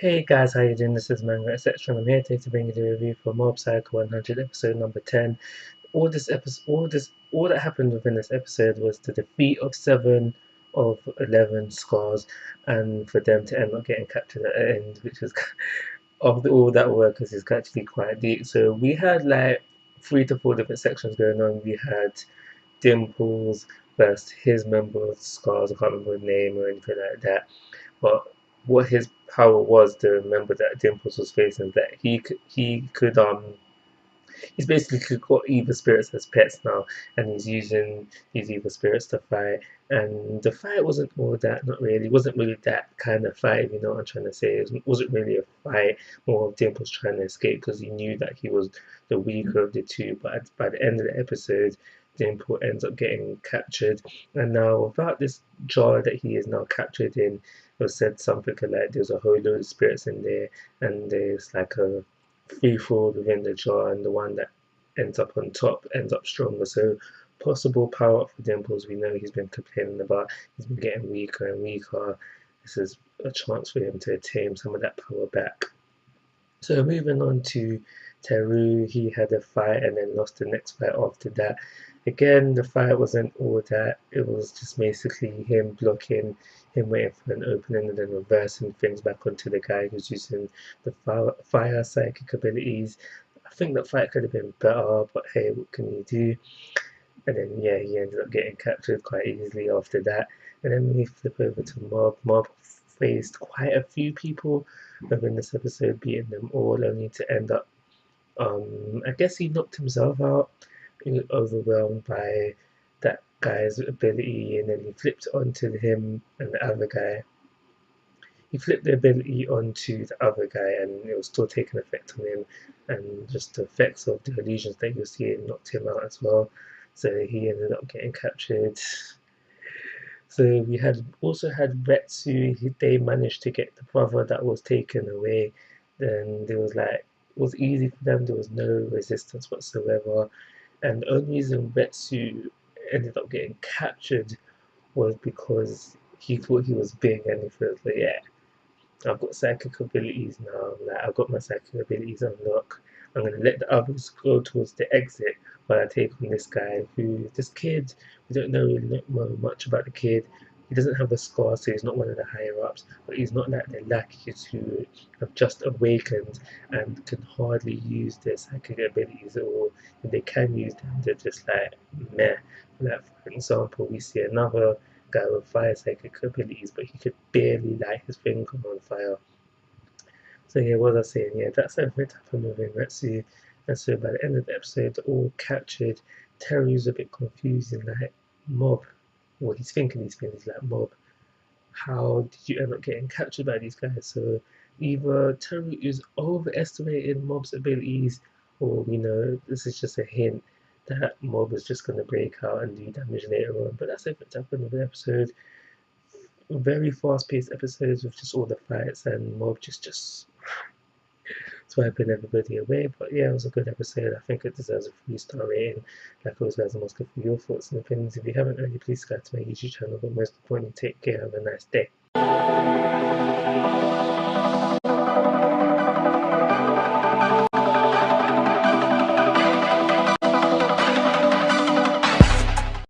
Hey guys, how you doing? This is Manga, etc. I'm here today to bring you the review for Mob Psycho 100 episode number 10. All that happened within this episode was the defeat of 7 of 11 scars, and for them to end up getting captured at the end, which was of all that work is actually quite deep. So we had like 3 to 4 different sections going on. We had Dimples versus his member of Scars. I can't remember his name or anything like that. But what his power was, the member that Dimples was facing, that he could he's basically got evil spirits as pets now, and he's using these evil spirits to fight. And the fight wasn't all that, not really, wasn't really that kind of fight, you know what I'm trying to say. It wasn't really a fight, more of Dimples trying to escape because he knew that he was the weaker of the two. But by the end of the episode, Dimple ends up getting captured, and now without this jar that he is now captured in, it was said something like there's a whole load of spirits in there, and there's like a free fall within the jar, and the one that ends up on top ends up stronger. So possible power up for Dimples. We know he's been complaining about. He's been getting weaker and weaker. This is a chance for him to attain some of that power back. So moving on to Teru, he had a fight and then lost the next fight after that. Again, the fight wasn't all that. It was just basically him blocking, him waiting for an opening and then reversing things back onto the guy who's using the fire psychic abilities. I think that fight could have been better, but hey, what can you do? And then yeah, he ended up getting captured quite easily after that. And then we flip over to Mob. Mob faced quite a few people within this episode, beating them all, only to end up I guess he knocked himself out. He was overwhelmed by that guy's ability, and then he flipped onto him and the other guy. He flipped the ability onto the other guy, and it was still taking effect on him, and just the effects of the illusions that you see it knocked him out as well. So he ended up getting captured. So we had also had Retsu. They managed to get the brother that was taken away. Then there was like it was easy for them. There was no resistance whatsoever. And the only reason Retsu ended up getting captured was because he thought he was big, and he felt like, yeah, I've got psychic abilities now. Like I've got my psychic abilities unlocked. I'm gonna let the others go towards the exit while I take on this guy this kid. We don't know much about the kid. He doesn't have a scar, so he's not one of the higher ups. But he's not like the lackeys who have just awakened and can hardly use their psychic abilities, or if they can use them, they're just like meh. Like for example, we see another guy with fire psychic abilities, but he could barely light his finger on fire. So yeah, what was I saying? Yeah, that's everything that happened within Retsu. And so by the end of the episode, they're all captured. Teru's a bit confused and like, Mob, well, he's thinking these things like, Mob, how did you end up getting captured by these guys? So either Teru is overestimating Mob's abilities, or you know, this is just a hint that Mob is just going to break out and do damage later on. But that's everything that happened with the episode. Very fast-paced episodes with just all the fights and Mob just swiping everybody away. But yeah, it was a good episode. I think it deserves a 3-star rating. Like always, guys, I'm asking for your thoughts and opinions. If you haven't already, please subscribe to my YouTube channel. But most importantly, take care. Have a nice day.